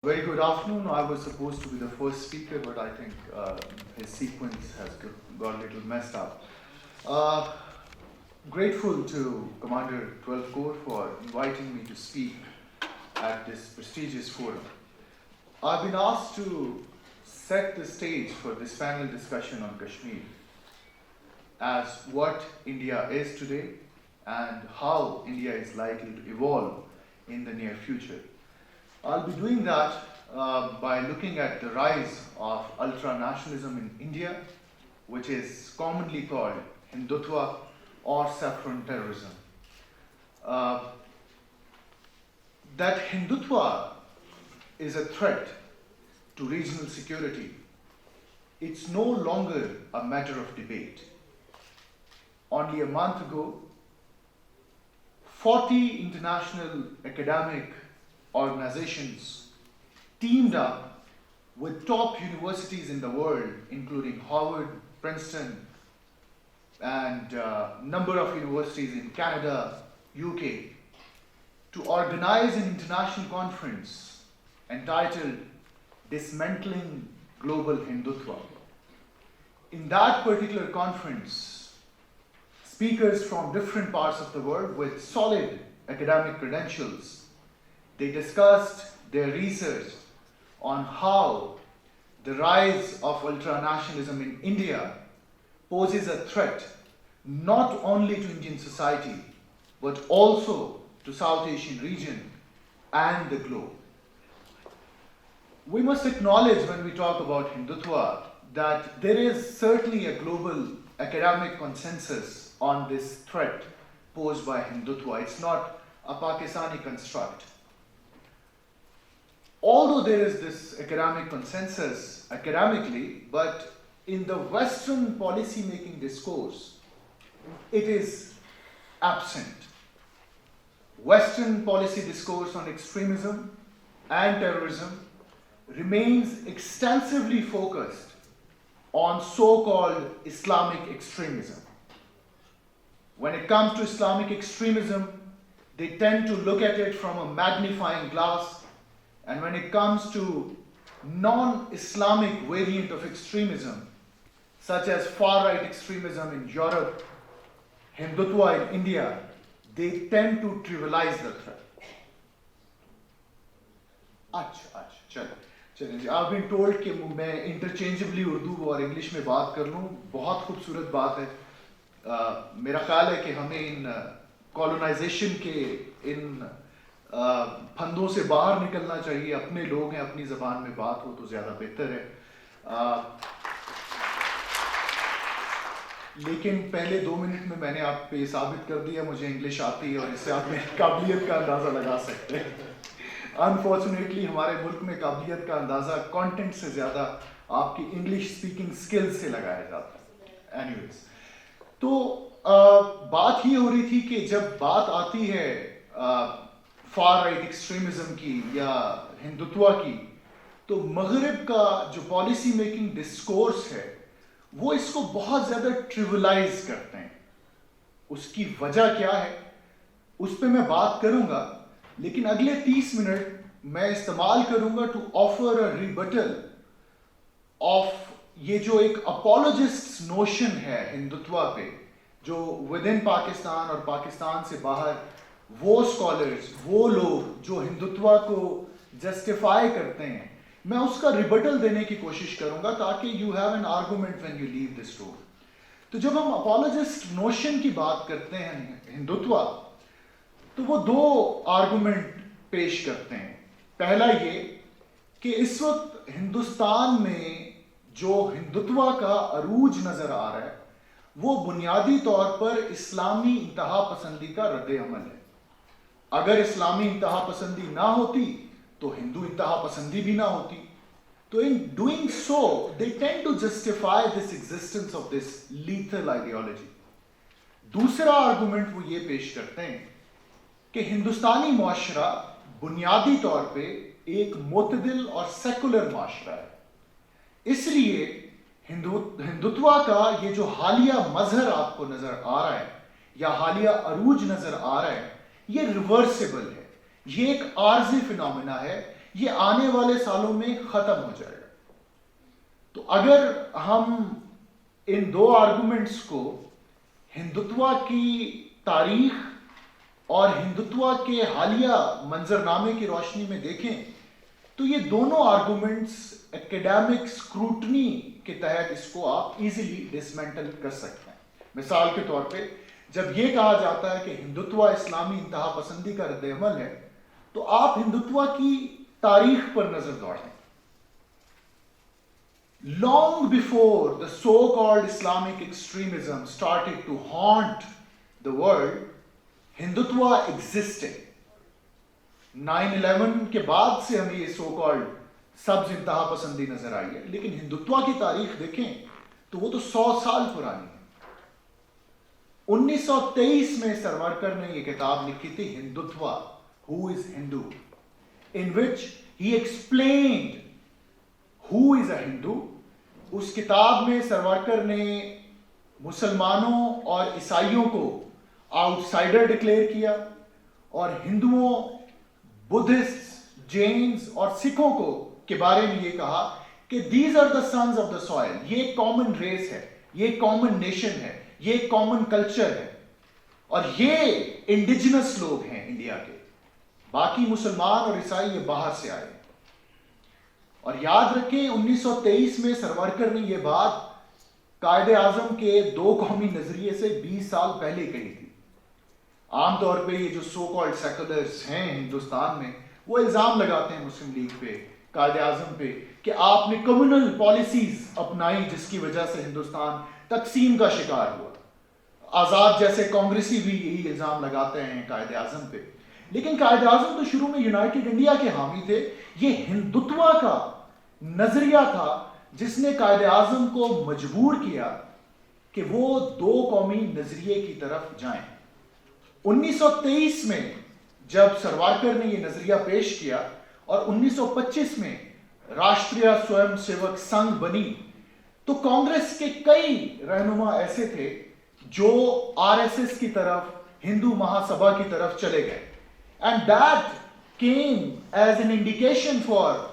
Very good afternoon. I was supposed to be the first speaker, but I think his sequence has got a little messed up. Uh, Grateful to Commander 12 Corps for inviting me to speak at this prestigious forum. I've been asked to set the stage for this panel discussion on Kashmir as what India is today and how India is likely to evolve in the near future. I'll be doing that by looking at the rise of ultra-nationalism in India, which is commonly called Hindutva or saffron terrorism. That Hindutva is a threat to regional security. It's no longer a matter of debate. Only a month ago, 40 international academic organizations teamed up with top universities in the world, including Harvard, Princeton, and a number of universities in Canada, UK, to organize an international conference entitled Dismantling Global Hindutva. In that particular conference, speakers from different parts of the world with solid academic credentials, they discussed their research on how the rise of ultranationalism in India poses a threat not only to Indian society but also to South Asian region and the globe. We must acknowledge when we talk about Hindutva that there is certainly a global academic consensus on this threat posed by Hindutva. It's not a Pakistani construct. Although there is this academic consensus academically, but in the Western policy-making discourse, it is absent. Western policy discourse on extremism and terrorism remains extensively focused on so-called Islamic extremism. When it comes to Islamic extremism, they tend to look at it from a magnifying glass. And when it comes to non-Islamic variant of extremism, such as far-right extremism in Europe, Hindutva in India, they tend to trivialize the threat. चलिए I've been told कि मैं interchangeably Urdu और English में बात कर लूँ. बहुत खूबसूरत बात है. मेरा ख्याल है कि हमें इन colonization के इन फंदों से बाहर निकलना चाहिए. अपने लोग हैं, अपनी ज़बान में बात हो तो ज़्यादा बेहतर है. लेकिन पहले 2 मिनट में मैंने आप पे साबित कर दिया मुझे इंग्लिश आती है और इससे आप मेरी काबिलियत का अंदाज़ा लगा सकते हैं. अनफॉर्चुनेटली हमारे मुल्क में काबिलियत का अंदाज़ा कंटेंट से ज़्यादा आपकी इंग्लिश स्पीकिंग स्किल्स से लगाया जाता है. एनीवेज, तो बात ये हो रही थी कि जब बात आती है फार राइट एक्सट्रीमिज्म की या हिंदुत्वा की, तो मगरिब का जो पॉलिसी मेकिंग डिस्कोर्स है वो इसको बहुत ज़्यादा ट्रिविलाइज करते हैं. उसकी वजह क्या है उस पर मैं बात करूंगा, लेकिन अगले 30 मिनट मैं इस्तेमाल करूंगा to offer a rebuttal of ये जो एक अपोलोजिस्ट नोशन है हिंदुत्वा पे, जो विद इन पाकिस्तान और पाकिस्तान से बाहर वो स्कॉलर्स, वो लोग जो हिंदुत्वा को जस्टिफाई करते हैं, मैं उसका रिबटल देने की कोशिश करूंगा ताकि you have an argument when you leave this room. तो जब हम अपोलोजिस्ट नोशन की बात करते हैं हिंदुत्वा, तो वो 2 आर्गुमेंट पेश करते हैं. पहला ये कि इस वक्त हिंदुस्तान में जो हिंदुत्वा का अरूज नजर आ रहा है वो बुनियादी तौर पर इस्लामी इंतहा पसंदी का रद्द अमल है. अगर इस्लामी इंतहा पसंदी ना होती तो हिंदू इंतहा पसंदी भी ना होती. तो in doing so they tend to justify this existence of this lethal ideology. दूसरा आर्गुमेंट वो ये पेश करते हैं कि हिंदुस्तानी मुआशरा बुनियादी तौर पे एक मुतदिल और सेकुलर मुआशरा है. इसलिए हिंदुत्वा का ये जो हालिया मजहर आपको नजर आ रहा है या हालिया अरूज नजर आ रहा है, ये रिवर्सिबल है. ये एक आर्जी फिनोमिना है. ये आने वाले सालों में खत्म हो जाएगा। तो अगर हम इन दो आर्गुमेंट्स को हिंदुत्व की तारीख और हिंदुत्व के हालिया मंजरनामे की रोशनी में देखें तो ये दोनों आर्गुमेंट्स एकेडमिक स्क्रूटनी के तहत इसको आप इजीली डिसमेंटल कर सकते हैं। मिसाल के तौर पे जब ये कहा जाता है कि हिंदुत्व इस्लामी इंतहा पसंदी का रद्द-ए-अमल है, तो आप हिंदुत्व की तारीख पर नजर दौड़ें। Long before the so-called Islamic extremism started to haunt the world, Hindutva existed. 9/11 के बाद से हमें ये so-called सब्ज इंतहा पसंदी नजर आई है, लेकिन हिंदुत्व की तारीख देखें तो वो तो 100 साल पुरानी है। 1923 में सरवारकर ने ये किताब लिखी थी, Hindutva, who is Hindu, in which he explained who is a Hindu. उस किताब में सरवारकर ने मुसलमानों और ईसाइयों को आउटसाइडर डिक्लेयर किया और हिंदुओं, बुद्धिस्ट, जैन्स और सिखों को के बारे में ये कहा कि these are the sons of the soil, ये कॉमन रेस है, ये कॉमन नेशन है, ये कॉमन कल्चर है और ये इंडिजिनस लोग हैं इंडिया के, बाकी मुसलमान और ईसाई ये बाहर से आए। और याद रखें 1923 में सरवारकर ने यह बात कायदे आजम के दो कौमी नजरिए से 20 साल पहले कही थी। आमतौर पे ये जो सो कॉल्ड सेकुलर्स हैं हिंदुस्तान में, वो इल्जाम लगाते हैं मुस्लिम लीग पे, कायदे आजम पे, कि आपने कम्युनल पॉलिसीज अपनाई जिसकी वजह से हिंदुस्तान तकसीम का शिकार हुआ। आजाद जैसे कांग्रेसी भी यही इल्जाम लगाते हैं कायदे आजम पे, लेकिन कायदे आजम तो शुरू में यूनाइटेड इंडिया के हामी थे। ये हिंदुत्व का नजरिया था जिसने कायदे आजम को मजबूर किया कि वो दो कौमी नजरिए की तरफ जाएं। 1923 में जब सरवारकर ने यह नजरिया पेश किया और 1925 में राष्ट्रीय स्वयंसेवक संघ बनी, तो कांग्रेस के कई रहनुमा ऐसे थे जो आरएसएस की तरफ, हिंदू महासभा की तरफ चले गए। And that came as an indication for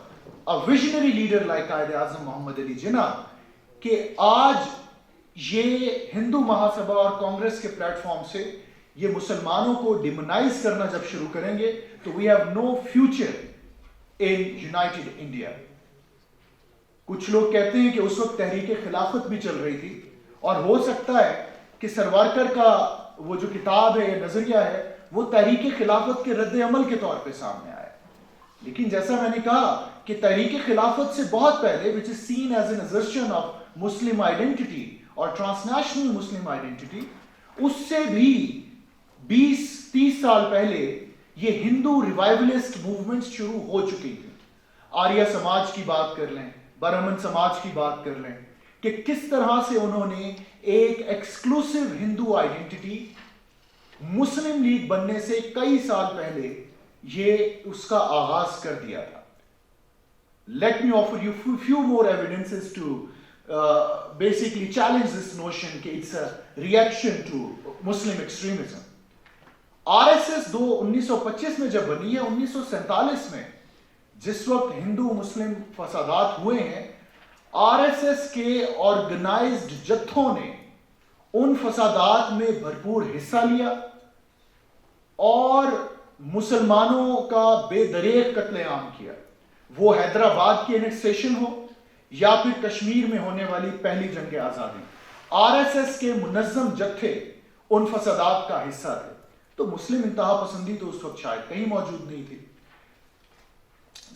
a visionary leader like Quaid-e Azam Mohammad Ali Jinnah कि आज ये हिंदू महासभा और कांग्रेस के प्लेटफॉर्म से ये मुसलमानों को डिमोनाइज करना जब शुरू करेंगे तो we have no future in united India. कुछ लोग कहते हैं कि उस वक्त तहरीक खिलाफत भी चल रही थी और हो सकता है कि सरवारकर का वो जो किताब है, नजरिया है, वो तहरीक खिलाफत के रद्द अमल के तौर पे सामने आया। लेकिन जैसा मैंने कहा कि तहरीक खिलाफत से बहुत पहले, which is seen as an assertion of Muslim identity और ट्रांसनेशनल मुस्लिम आइडेंटिटी, उससे भी 20-30 साल पहले ये हिंदू रिवाइवलिस्ट मूवमेंट्स शुरू हो चुकी थी। आर्य समाज की बात कर लें, ब्राह्मण समाज की बात कर लें, कि किस तरह से उन्होंने एक एक्सक्लूसिव हिंदू आइडेंटिटी मुस्लिम लीग बनने से कई साल पहले ये उसका आगाज कर दिया था। Let me offer you few more evidences to basically challenge this notion कि it's a reaction to Muslim extremism. RSS 1925 में जब बनी है, 1947 में जिस वक्त हिंदू मुस्लिम फसादात हुए हैं, आरएसएस के ऑर्गेनाइज्ड जत्थों ने उन फसादात में भरपूर हिस्सा लिया और मुसलमानों का बेदरेक कत्लेआम किया। वो हैदराबाद की एनेक्सेशन हो या फिर कश्मीर में होने वाली पहली जंग आजादी, आरएसएस के मुनज्जम जत्थे उन फसादात का हिस्सा थे। तो मुस्लिम इंतहा पसंदी तो उस वक्त शायद कहीं मौजूद नहीं थी।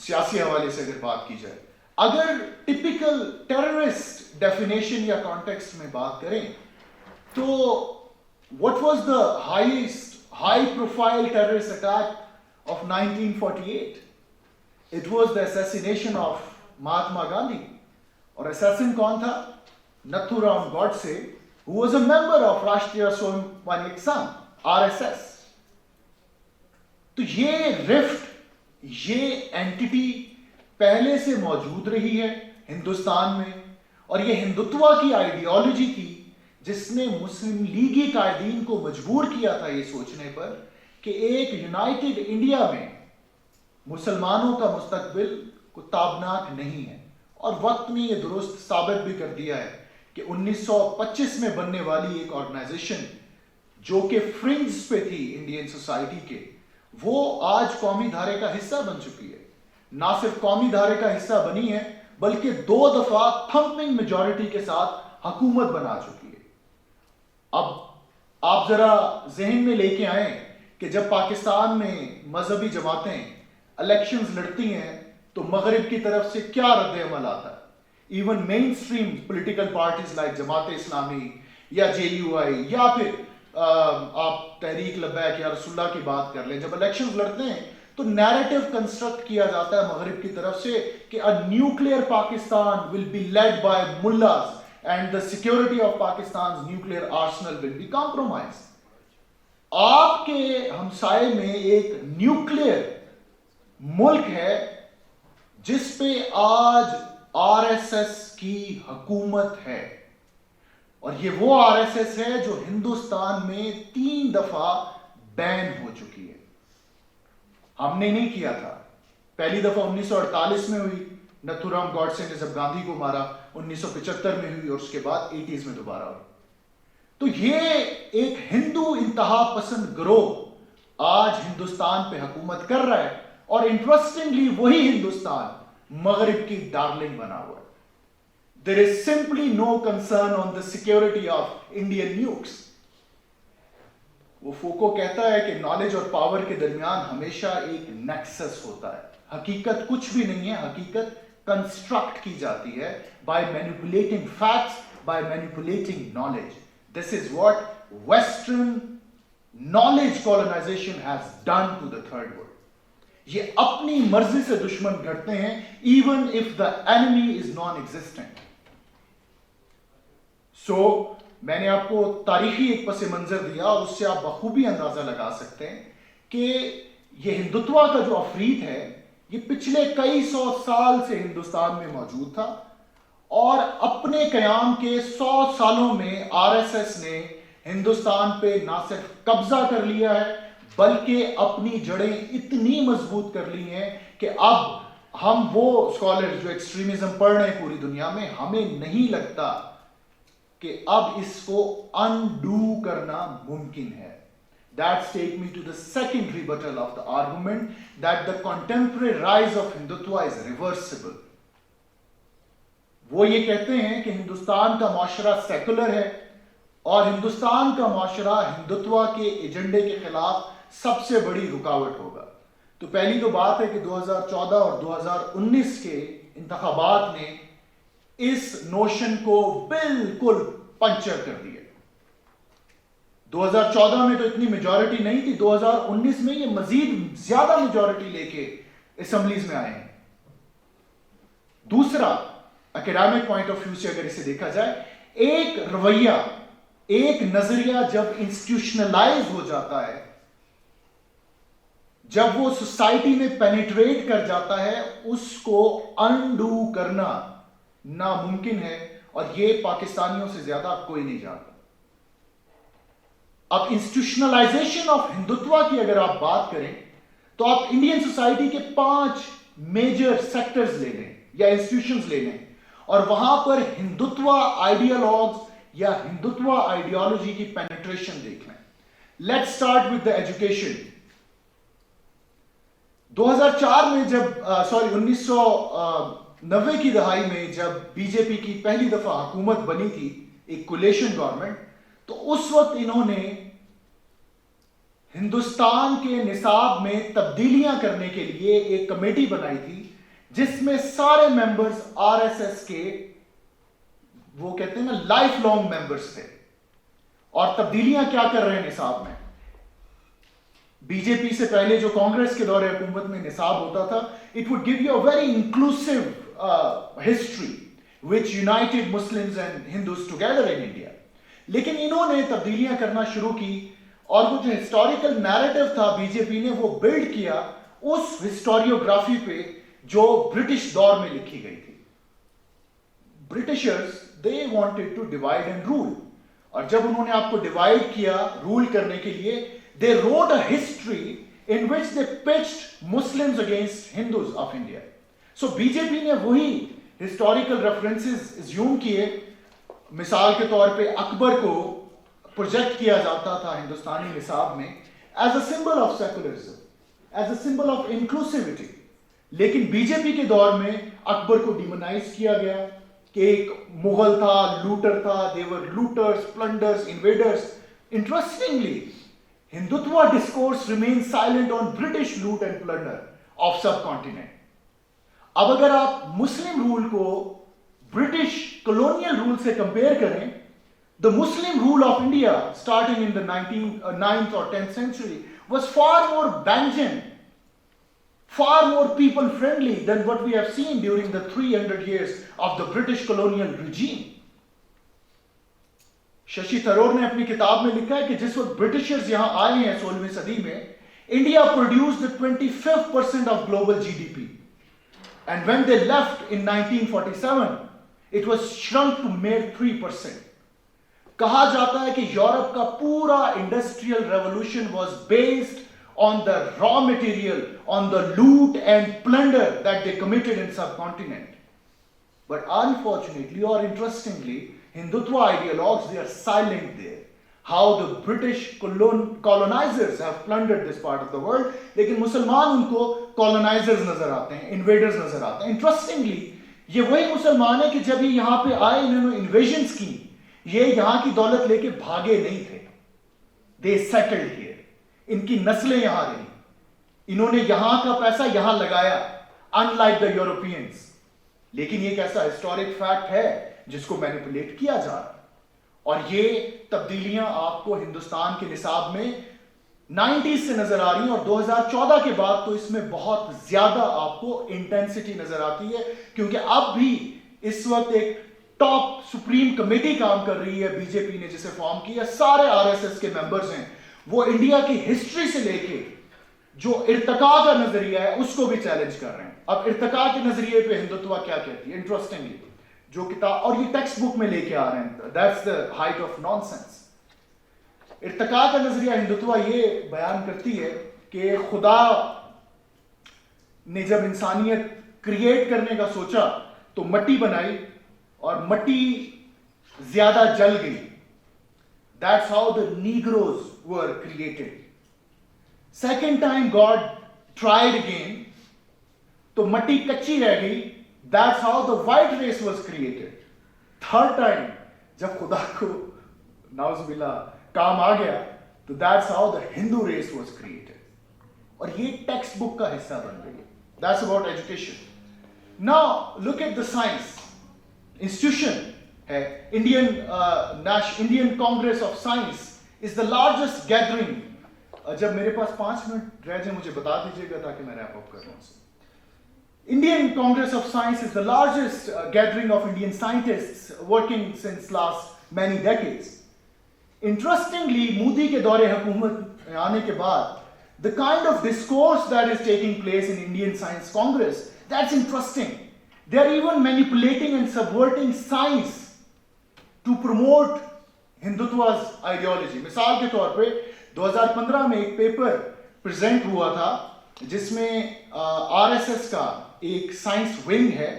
सियासी हवाले से अगर बात की जाए, अगर टिपिकल टेररिस्ट डेफिनेशन या कॉन्टेक्स्ट में बात करें तो what was the high profile terrorist attack of 1948? It was the assassination of Mahatma Gandhi. और असैसिन कौन था? Nathuram Godse, who was a member of Rashtriya Swayamsevak संघ, आरएसएस। तो ये रिफ्ट, ये एंटिटी पहले से मौजूद रही है हिंदुस्तान में, और ये हिंदुत्व की आइडियोलॉजी थी जिसने मुस्लिम लीगी कायदीन को मजबूर किया था ये सोचने पर कि एक यूनाइटेड इंडिया में मुसलमानों का मुस्तकबिल को ताबनाक नहीं है। और वक्त ने यह दुरुस्त साबित भी कर दिया है कि 1925 में बनने वाली एक ऑर्गेनाइजेशन जो कि फ्रिंज पे थी इंडियन सोसाइटी के, वो आज कौमी धारे का हिस्सा बन चुकी है। ना सिर्फ कौमी धारे का हिस्सा बनी है, बल्कि 2 दफा थंपिंग मेजॉरिटी के साथ हुकूमत बना चुकी है। अब आप जरा जहन में लेके आए कि जब पाकिस्तान में मजहबी जमातें इलेक्शंस लड़ती हैं तो मगरिब की तरफ से क्या रद्द अमल आता है। Even main stream political parties like Jamaat Islami या JUI या फिर आप तहरीक लब्बैक या रसुल्ला की बात कर लें, जब इलेक्शंस लड़ते हैं तो नैरेटिव कंस्ट्रक्ट किया जाता है मगरिब की तरफ से कि a nuclear Pakistan will be led by mullahs and the security of Pakistan's nuclear arsenal will be compromised. आपके हमसाए में एक न्यूक्लियर मुल्क है जिस पे आज RSS की हुकूमत है, और ये वो RSS है जो हिंदुस्तान में 3 दफा बैन हो चुकी है। हमने नहीं किया था। पहली दफा 1948 में हुई, नथुराम गॉडसे ने जब गांधी को मारा, 1975 में हुई, और उसके बाद 80s में दोबारा हुई। तो ये एक हिंदू इंतहा पसंद गिरोह आज हिंदुस्तान पे हुकूमत कर रहा है, और इंटरेस्टिंगली वही हिंदुस्तान मगरिब की डार्लिंग बना हुआ है। There is simply no concern on the security of Indian nukes. वो फोको कहता है कि नॉलेज और पावर के दरमियान हमेशा एक नेक्सस होता है। हकीकत कुछ भी नहीं है, हकीकत कंस्ट्रक्ट की जाती है by manipulating facts, by manipulating knowledge. This is what Western knowledge colonization has done to the third world. ये अपनी मर्जी से दुश्मन घड़ते हैं even if the enemy is non-existent. So मैंने आपको तारीखी एक पस मंजर दिया और उससे आप बखूबी अंदाजा लगा सकते हैं कि ये हिंदुत्व का जो अफरीद है ये पिछले कई 100 साल से हिंदुस्तान में मौजूद था, और अपने कयाम के 100 सालों में RSS ने हिंदुस्तान पे ना सिर्फ कब्जा कर लिया है बल्कि अपनी जड़ें इतनी मजबूत कर ली हैं कि अब हम वो स्कॉलर्स जो एक्सट्रीमिज्म पढ़ रहे हैं पूरी दुनिया में, हमें नहीं लगता कि अब इसको अनडू करना मुमकिन है। That take me to the second rebuttal of the argument that the contemporary rise of Hindutva is reversible. वो ये कहते हैं कि हिंदुस्तान का माशरा सेकुलर है और हिंदुस्तान का माशरा हिंदुत्व के एजेंडे के खिलाफ सबसे बड़ी रुकावट होगा। तो पहली तो बात है कि 2014 और 2019 के इंतखाबात ने इस नोशन को बिल्कुल पंचर कर दिया। 2014 में तो इतनी मेजॉरिटी नहीं थी, 2019 में ये मजीद ज्यादा मेजॉरिटी लेके असेंबलीज में आए हैं। दूसरा, एकेडमिक पॉइंट ऑफ व्यू से अगर इसे देखा जाए, एक रवैया, एक नजरिया जब इंस्टीट्यूशनलाइज हो जाता है, जब वो सोसाइटी में पेनिट्रेट कर जाता है, उसको अनडू करना नामुमकिन है, और ये पाकिस्तानियों से ज्यादा कोई नहीं जानता। अब इंस्टीट्यूशनलाइजेशन ऑफ हिंदुत्व की अगर आप बात करें तो आप इंडियन सोसाइटी के 5 मेजर सेक्टर्स ले लें या इंस्टीट्यूशंस ले लें, और वहां पर हिंदुत्व आइडियोलॉग्स या हिंदुत्व आइडियोलॉजी की पेनिट्रेशन देख लें। Let's start with the education. 2004 में जब 1990 की दहाई में जब बीजेपी की पहली दफा हुकूमत बनी थी, एक कोलिशन गवर्नमेंट, तो उस वक्त इन्होंने हिंदुस्तान के निसाब में तब्दीलियां करने के लिए एक कमेटी बनाई थी जिसमें सारे मेंबर्स RSS के, वो कहते हैं ना, लाइफ लॉन्ग मेंबर्स थे। और तब्दीलियां क्या कर रहे हैं निसाब में? बीजेपी से पहले जो कांग्रेस के दौरे हुकूमत में निसाब होता था, it would give you a very inclusive history which United Muslims and Hindus together in India. लेकिन इन्होंने तब्दीलियां करना शुरू की, और वो जो हिस्टोरिकल नैरेटिव था बीजेपी ने वो बिल्ड किया उस हिस्टोरियोग्राफी पे जो ब्रिटिश दौर में लिखी गई थी। Britishers they wanted to divide and rule, और जब उन्होंने आपको डिवाइड किया रूल करने के लिए, they wrote a history in which they pitched Muslims against Hindus of India. So BJP ने वही historical references assume किए. मिसाल के तौर पे अकबर को प्रोजेक्ट किया जाता था हिंदुस्तानी निसाब में as a symbol of secularism, as a symbol of inclusivity. लेकिन बीजेपी के दौर में अकबर को डिमोनाइज किया गया कि एक मुगल था, लूटर था, they were looters, plunderers, invaders. Interestingly, Hindutva discourse remains silent on British loot and plunder of subcontinent. अब अगर आप मुस्लिम रूल को ब्रिटिश colonial रूल से कंपेयर करें, the Muslim rule of India starting in the 9th or 10th century was far more banjant, far more people friendly than what we have seen during the 300 years of the British colonial regime. Shashi Tharoor ने अपनी किताब में लिखा है कि जिस वक्त Britishers यहां आए हैं 16वीं सदी में, India produced the 25% of global GDP, and when they left in 1947 it was shrunk to mere 3%. कहा जाता है कि यूरोप का पूरा industrial revolution was based on the raw material, on the loot and plunder that they committed in subcontinent. But unfortunately or interestingly, Hindutva ideologues, they are silent there. How the British colonizers have plundered this part of the world, लेकिन मुसलमान उनको colonizers नजर आते हैं, invaders नजर आते हैं. Interestingly, ये वही मुसलमान है कि जब ये यहाँ पे आए, इन्होंने invasions की, ये यहाँ की दौलत लेके भागे नहीं थे. They settled here. इनकी नस्लें यहां रही, इन्होंने यहां का पैसा यहां लगाया, अनलाइक द यूरोपियंस. लेकिन ये एक ऐसा हिस्टोरिक फैक्ट है जिसको मैनिपुलेट किया जा रहा है. और ये तब्दीलियां आपको हिंदुस्तान के निसाब में 90s से नजर आ रही हैं, और 2014 के बाद तो इसमें बहुत ज्यादा आपको इंटेंसिटी नजर आती है, क्योंकि अब भी इस वक्त एक टॉप सुप्रीम कमेटी काम कर रही है बीजेपी ने, जिसे फॉर्म किया. सारे आरएसएस के मेंबर्स हैं, वो इंडिया की हिस्ट्री से लेके जो इर्तिका का नजरिया है उसको भी चैलेंज कर रहे हैं. अब इर्तिका के नजरिए पे हिंदुत्व क्या कहती है, इंटरेस्टिंगली जो किताब, और ये टेक्स्ट बुक में लेके आ रहे हैं, that's the height of nonsense. Irtika का नजरिया हिंदुत्व ये बयान करती है कि खुदा ने जब इंसानियत क्रिएट करने का सोचा तो मट्टी बनाई और मट्टी ज्यादा जल गई. That's how the Negroes were created. Second time God tried again, तो मट्टी कच्ची रह गई. That's how the white race was created. Third time, जब खुदा को नाउज़ुबिल्लाह काम आ गया, तो that's how the Hindu race was created. और ये टेक्स्ट बुक का हिस्सा बन गई. That's about education. Now look at the science institution. Indian Congress of Science is the largest gathering. जब मेरे पास 5 मिनट रह जाए मुझे बता दीजिएगा ताकि मैं रैप अप कर लूं. Indian Congress of Science is the largest gathering of Indian scientists working since last many decades. Interestingly, Modi के दौरे हुकूमत आने के बाद, the kind of discourse that is taking place in Indian Science Congress, that's interesting. They are even manipulating and subverting science to promote हिंदुत्वा's ideology. मिसाल के तौर पे 2015 में एक पेपर प्रेजेंट हुआ था जिसमें आरएसएस का एक साइंस विंग है,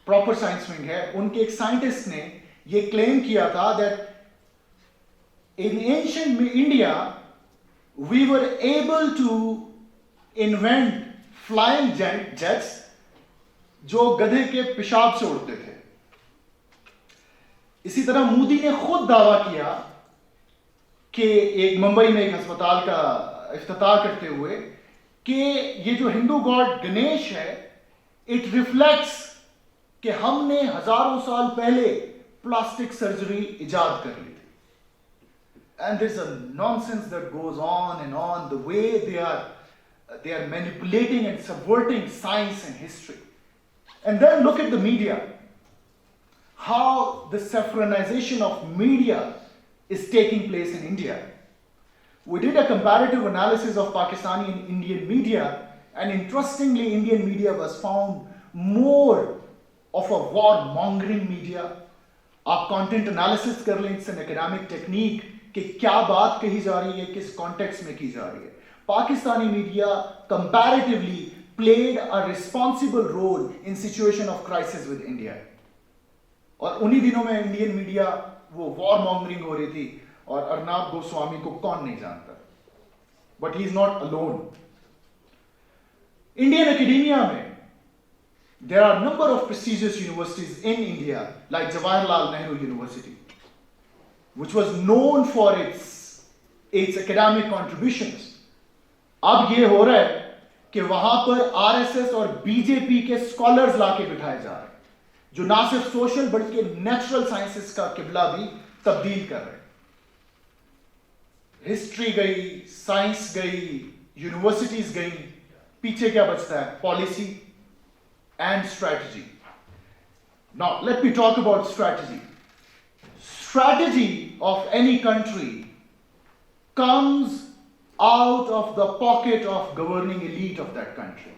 प्रॉपर साइंस विंग है, उनके एक साइंटिस्ट ने ये क्लेम किया था that in ancient India we were able to invent flying jets जो गधे के पेशाब से उड़ते थे. इसी तरह मोदी ने खुद दावा किया कि एक मुंबई में एक अस्पताल का इफ्तिताह करते हुए कि ये जो हिंदू गॉड गणेश है, इट रिफ्लेक्ट्स कि हमने हजारों साल पहले प्लास्टिक सर्जरी इजाद कर ली थी. And there is a nonsense that goes on and on, the way they are manipulating and subverting science and history. And then look at the media. How the saffronization of media is taking place in India. We did a comparative analysis of Pakistani and Indian media, and interestingly, Indian media was found more of a war-mongering media. आप content analysis कर लें, it's an academic technique कि क्या बात कही जा रही है, किस context में की जा रही है. Pakistani media comparatively played a responsible role in situation of crisis with India. और उन्हीं दिनों में इंडियन मीडिया वो वॉर मॉन्गरिंग हो रही थी, और अर्नाब गोस्वामी को कौन नहीं जानता, but he is not alone. Indian academia में there are a number of prestigious universities in India like Jawaharlal Nehru University, which was known for its academic contributions. अब ये हो रहा है कि वहां पर आरएसएस और बीजेपी के स्कॉलर्स लाके बिठाए जा रहे हैं, जो ना सिर्फ सोशल बल्कि नेचुरल साइंसेस का किबला भी तब्दील कर रहे हैं. हिस्ट्री गई, साइंस गई, यूनिवर्सिटीज गई, पीछे क्या बचता है? Policy and strategy. Now, let me talk about strategy. Strategy of any country comes out of the pocket of governing elite of that country.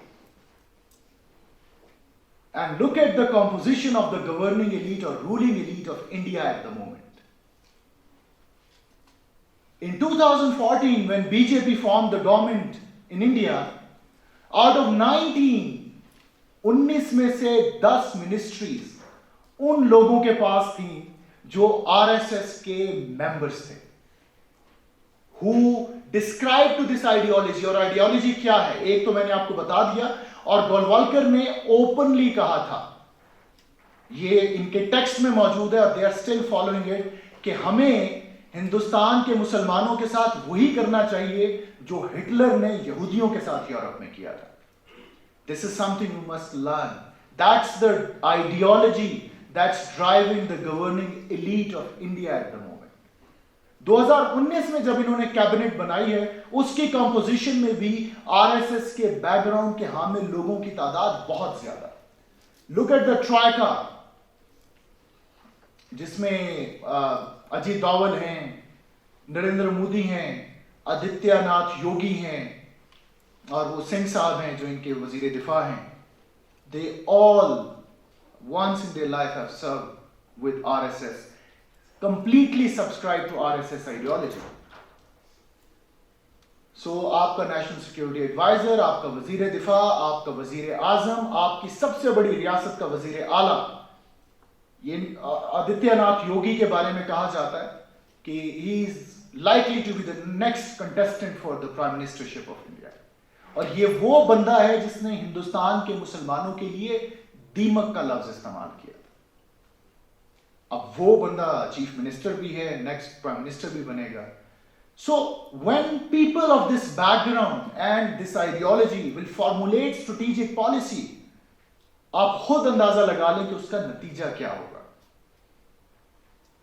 And look at the composition of the governing elite or ruling elite of India at the moment. In 2014, when BJP formed the government in India, out of 19 में से 10 ministries उन लोगों के पास थी जो RSS के members थे, who describe to this ideology. और आइडियोलॉजी क्या है, एक तो मैंने आपको बता दिया, और गोलवालकर ने ओपनली कहा था, ये इनके टेक्स्ट में मौजूद है और they are still following it, कि हमें हिंदुस्तान के मुसलमानों के साथ वही करना चाहिए जो हिटलर ने यहूदियों के साथ यूरोप में किया था. This is something you must learn. That's the ideology that's driving the governing elite of India at the moment. 2019 में जब इन्होंने कैबिनेट बनाई है, उसकी कंपोजिशन में भी आरएसएस के बैकग्राउंड के हामिल लोगों की तादाद बहुत ज्यादा. Look at the ट्राइका, जिसमें अजीत डोवल हैं, नरेंद्र मोदी हैं, आदित्यनाथ योगी हैं, और वो सिंह साहब हैं जो इनके वजीर दिफा हैं. They all once in their life have served with RSS, completely subscribe to RSS ideology. So आपका नेशनल सिक्योरिटी एडवाइजर, आपका वजीर दिफा, आपका वजीर आजम, आपकी सबसे बड़ी रियासत का वजीर आला, ये आदित्यनाथ योगी के बारे में कहा जाता है कि he is likely to be the next contestant for the prime ministership of India. और ये वो बंदा है जिसने हिंदुस्तान के मुसलमानों के लिए दीमक का लफ्ज इस्तेमाल किया था. अब वो बंदा चीफ मिनिस्टर भी है, नेक्स्ट प्राइम मिनिस्टर भी बनेगा. So when people of this background and this ideology will formulate strategic policy, आप खुद अंदाजा लगा लें कि उसका नतीजा क्या होगा.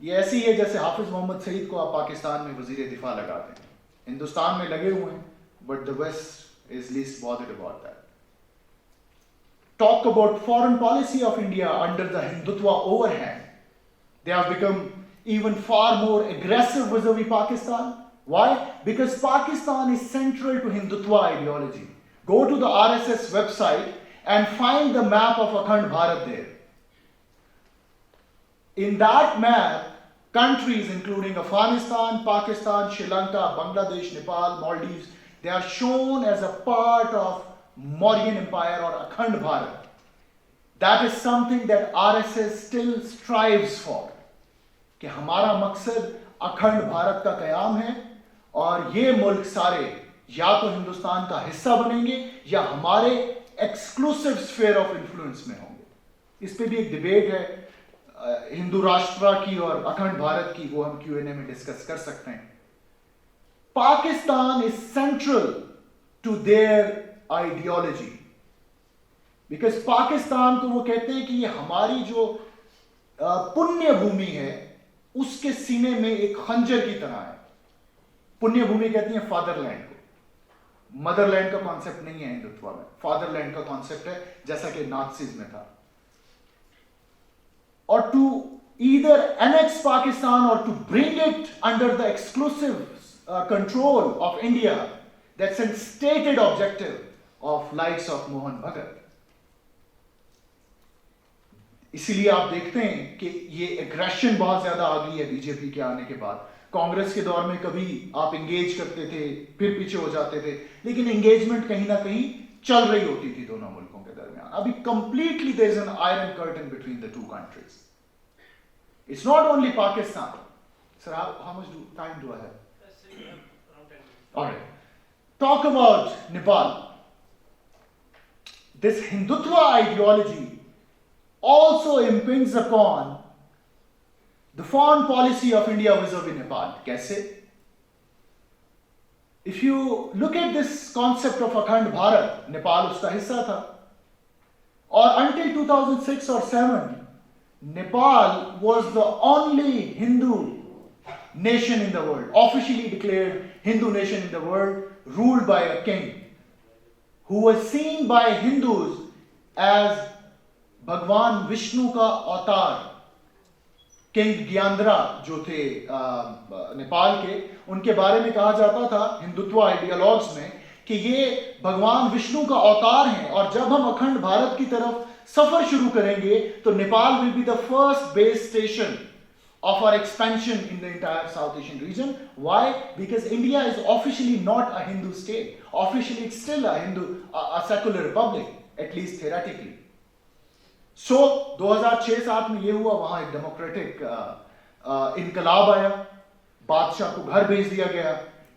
ये ऐसी है जैसे हाफिज मोहम्मद सईद को आप पाकिस्तान में वजीर दिफा लगाते हैं, हिंदुस्तान में लगे हुए हैं, but the west is least bothered about that. Talk about foreign policy of India under the Hindutva overhang. They have become even far more aggressive vis-a-vis Pakistan. Why? Because Pakistan is central to Hindutva ideology. Go to the RSS website and find the map of Akhand Bharat there. In that map, countries including Afghanistan, Pakistan, Sri Lanka, Bangladesh, Nepal, Maldives, they are shown as a part of Mauryan Empire or Akhand Bharat. That is something that RSS still strives for. कि हमारा मकसद अखंड भारत का कयाम है और ये मुल्क सारे या तो हिंदुस्तान का हिस्सा बनेंगे या हमारे एक्सक्लूसिव स्फीयर ऑफ इन्फ्लुएंस में होंगे. इस पे भी एक डिबेट है हिंदू राष्ट्र की और अखंड भारत की, वो हम Q&A में डिस्कस कर सकते हैं. Pakistan is central to their ideology because Pakistan को वो कहते हैं कि ये हमारी जो पुण्य भूमि है उसके सीने में एक खंजर की तरह है. पुण्य भूमि कहती है फादरलैंड को. मदरलैंड का कॉन्सेप्ट नहीं है हिंदुत्व में, फादरलैंड का कॉन्सेप्ट है जैसा कि नाज़ीज़ में था. और to either annex Pakistan or to bring it under the exclusive control of India, that's a stated objective of likes of Mohan Bhagat. इसीलिए आप देखते हैं कि ये एग्रेशन बहुत ज्यादा आ गई है बीजेपी के आने के बाद. कांग्रेस के दौर में कभी आप एंगेज करते थे, फिर पीछे हो जाते थे, लेकिन एंगेजमेंट कहीं ना कहीं चल रही होती थी दोनों मुल्कों के दरमियान. अभी completely there is an iron curtain between the two countries. It's not only Pakistan. Sir, how much time do I have? All right. Talk about Nepal. This Hindutva ideology also impinges upon the foreign policy of India vis-a-vis Nepal. Kaise? If you look at this concept of Akhand Bharat, Nepal uska hissa tha. Or until 2006 or 7, Nepal was the only Hindu nation in the world, officially declared Hindu nation in the world, ruled by a king who was seen by Hindus as भगवान विष्णु का अवतार. King ज्ञानद्रा जो थे नेपाल के, उनके बारे में कहा जाता था हिंदुत्व आइडियोलॉग्स में कि ये भगवान विष्णु का अवतार हैं, और जब हम अखंड भारत की तरफ सफर शुरू करेंगे तो Nepal will be the first base station of our expansion in the entire South Asian region. Why? Because India is officially not a Hindu state. Officially it's still a secular republic, at least theoretically. So 2006-7 में ये हुआ, वहाँ एक democratic इनकलाब आया, बादशाह को घर भेज दिया गया,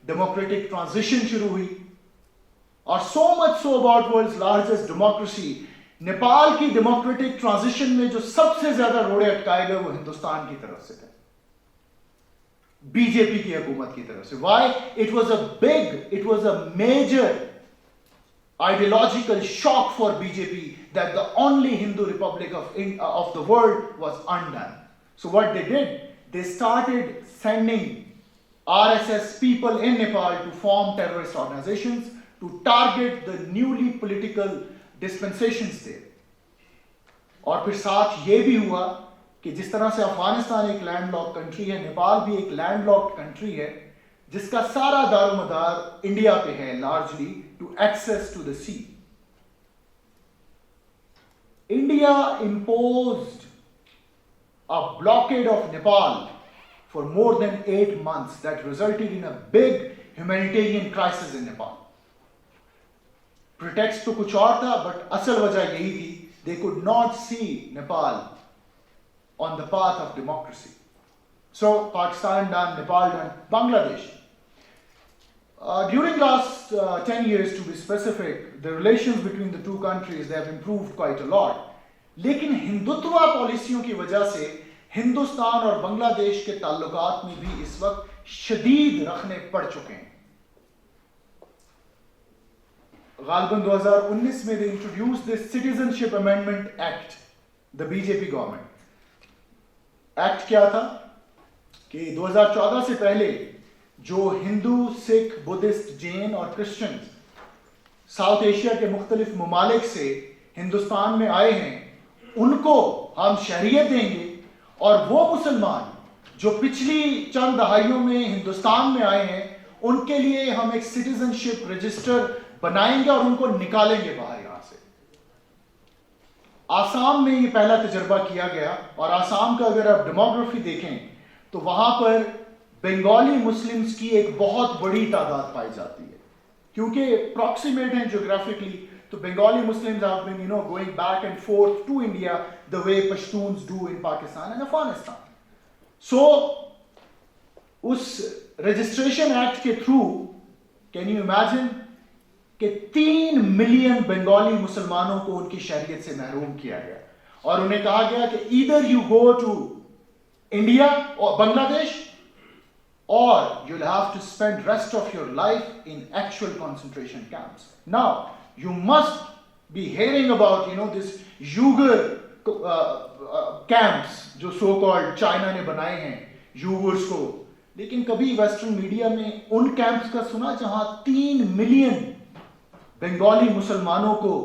डेमोक्रेटिक ट्रांजिशन शुरू हुई, और so much so about world's largest democracy, Nepal की डेमोक्रेटिक ट्रांजिशन में जो सबसे ज्यादा रोड़े अटकाए गए वो हिंदुस्तान की तरफ से थे, बीजेपी की हुकूमत की तरफ से. Why? It was a major ideological shock for BJP that the only Hindu republic of the world was undone. So what they did, they started sending RSS people in Nepal to form terrorist organizations to target the newly political dispensations there. और फिर साथ ये भी हुआ कि जिस तरह से अफगानिस्तान एक लैंडलॉक्ड कंट्री है, नेपाल भी एक लैंडलॉक्ड कंट्री है जिसका सारा दारोमदार इंडिया पे है, largely to access to the sea. India imposed a blockade of Nepal for more than 8 months that resulted in a big humanitarian crisis in Nepal. Pretext तो कुछ और था, बट असल वजह यही थी, they could not see Nepal on the path of democracy. So Pakistan done, Nepal done, Bangladesh. During last 10 years, to be specific, the relations between the two countries, they have improved quite a lot. लेकिन हिंदुत्वा पॉलिसियों की वजह से हिंदुस्तान और बांग्लादेश के ताल्लुकात में भी इस वक्त शदीद रखने पड़ चुके हैं. गालिबन 2019 में they introduced this Citizenship Amendment Act, the BJP government. Act क्या था कि 2014 से पहले जो हिंदू, सिख, बुद्धिस्ट, जैन और क्रिश्चियन साउथ एशिया के मुख्तलिफ ममालिक से हिंदुस्तान में आए हैं, उनको हम शहरियत देंगे, और वो मुसलमान जो पिछली चंद दहाइयों में हिंदुस्तान में आए हैं उनके लिए हम एक सिटीजनशिप रजिस्टर बनाएंगे और उनको निकालेंगे बाहर यहां से. आसाम में ये पहला तजर्बा किया गया, और आसाम का अगर आप डेमोग्राफी देखें तो वहां पर बंगाली मुस्लिम्स की एक बहुत बड़ी तादाद पाई जाती है, क्योंकि प्रॉक्सिमेट हैं ज्योग्राफिकली. तो Bengali Muslims have been going back and forth to India the way Pashtuns do in Pakistan and Afghanistan. So उस रजिस्ट्रेशन एक्ट के थ्रू कैन यू इमेजिन कि 3 मिलियन बंगाली मुसलमानों को उनकी शहरियत से महरूम किया गया, और उन्हें कहा गया कि either you go to India और Bangladesh, or you'll have to spend rest of your life in actual concentration camps. Now, you must be hearing about, this Uyghur camps जो so called China ने बनाए हैं Uyghurs को, लेकिन कभी western media में उन कैंप्स का सुना जहां 3 मिलियन बंगाली मुसलमानों को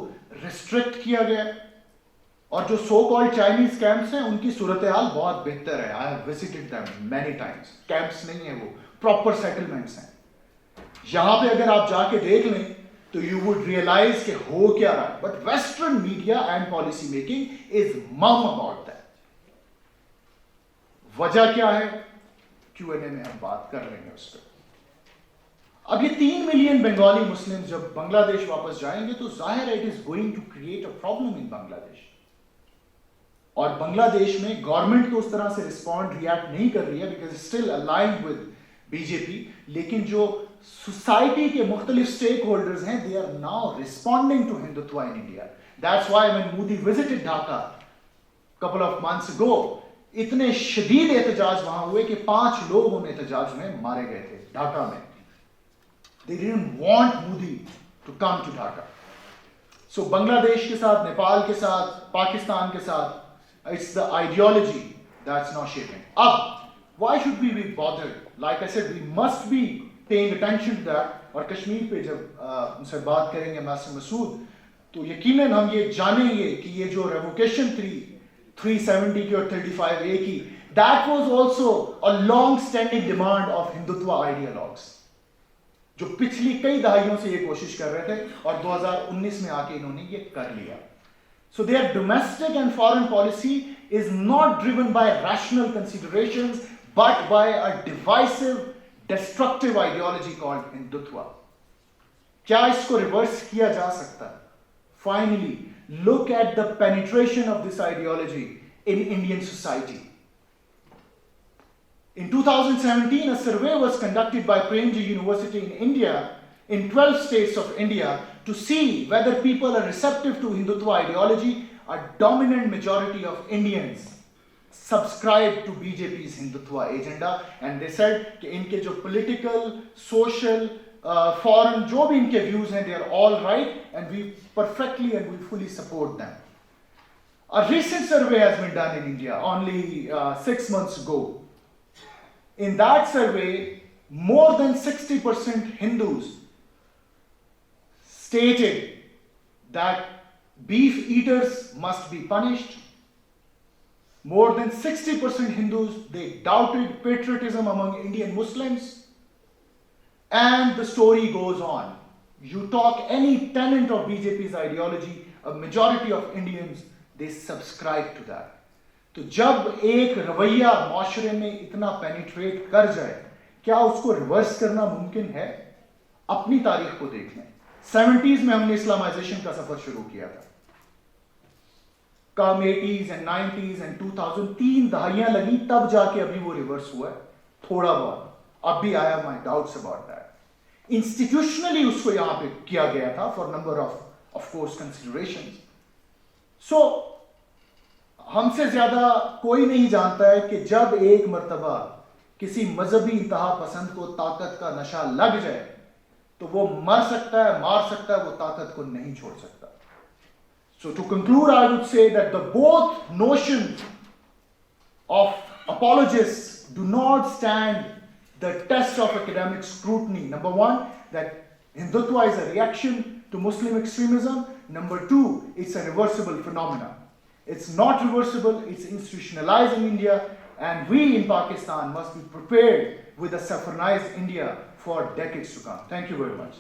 रिस्ट्रिक्ट किया गया. और जो सो कॉल्ड चाइनीज कैंप्स हैं उनकी सूरत हाल बहुत बेहतर है. I have visited them many times. Camps नहीं है, वो प्रॉपर सेटलमेंट्स हैं. यहां पे अगर आप जाके देख लें तो यू वुड रियलाइज कि हो क्या रहा है. But western media and policy making is मम अबाउट दैट. वजह क्या है? Q&A में हम बात कर लेंगे उस पर। अब ये 3 मिलियन बंगाली मुस्लिम जब बांग्लादेश वापस जाएंगे तो जाहिर है it is going to create a problem in Bangladesh. और बांग्लादेश में गवर्नमेंट तो उस तरह से रिएक्ट नहीं कर रही है because still aligned with BJP, लेकिन जो सोसाइटी के मुख्तलिफ स्टेक होल्डर्स हैं they are now responding to Hindutva in India. That's why when Modi visited Dhaka couple of months ago, इतने शदीद एहतजाज वहां हुए कि 5 लोग उन एहतजाज में मारे गए थे ढाका में। They didn't want Modi to come to Dhaka. So Bangladesh के साथ, नेपाल के साथ, पाकिस्तान के साथ, it's the ideology that's now shaping. अब, why should we be bothered? Like I said, we must be paying attention to that. और कश्मीर पे जब उनसे बात करेंगे मास्टर मसूद, तो यकीनन हम ये जानेंगे कि ये जो revocation 370 की और 35A की, that was also a long-standing demand of Hindutva ideologues. जो पिछली कई दहाइयों से ये कोशिश कर रहे थे और 2019 में आके इन्होंने ये कर लिया। So their domestic and foreign policy is not driven by rational considerations but by a divisive, destructive ideology called Hindutva. क्या इसको रिवर्स किया जा सकता है? Finally, look at the penetration of this ideology in Indian society. In 2017, a survey was conducted by Premji University in India, in 12 states of India, to see whether people are receptive to Hindutva ideology. A dominant majority of Indians subscribe to BJP's Hindutva agenda, and they said कि इनके जो political, social, foreign जो भी इनके views हैं, they are all right, and we perfectly and we fully support them. A recent survey has been done in India only 6 months ago. In that survey, more than 60% Hindus stated that beef eaters must be punished. More than 60% Hindus, they doubted patriotism among Indian Muslims. And the story goes on. You talk any tenet of BJP's ideology, a majority of Indians, they subscribe to that. तो जब एक रवैया माशरे में इतना penetrate कर जाए, क्या उसको रिवर्स करना मुमकिन है? अपनी तारीख को देख लें। 70s में हमने इस्लामाइजेशन का सफर शुरू किया था, कम 80s एंड 90s एंड 2000, 3 दहाइयां लगी तब जाके अभी वो रिवर्स हुआ है थोड़ा बहुत। अब भी I have my doubts about that. Institutionally उसको यहां पे किया गया था for number of course considerations. So हमसे ज्यादा कोई नहीं जानता है कि जब एक मर्तबा किसी मजहबी इंतहा पसंद को ताकत का नशा लग जाए तो वो मर सकता है, मार सकता है, वो ताकत को नहीं छोड़ सकता। So to conclude, I would say that the both notions of apologists do not stand the test of academic scrutiny. Number one, that Hindutva is a reaction to Muslim extremism. Number two, it's a reversible phenomenon. It's not reversible, it's institutionalized in India, and we in Pakistan must be prepared with a Saffronized India for decades to come. Thank you very much.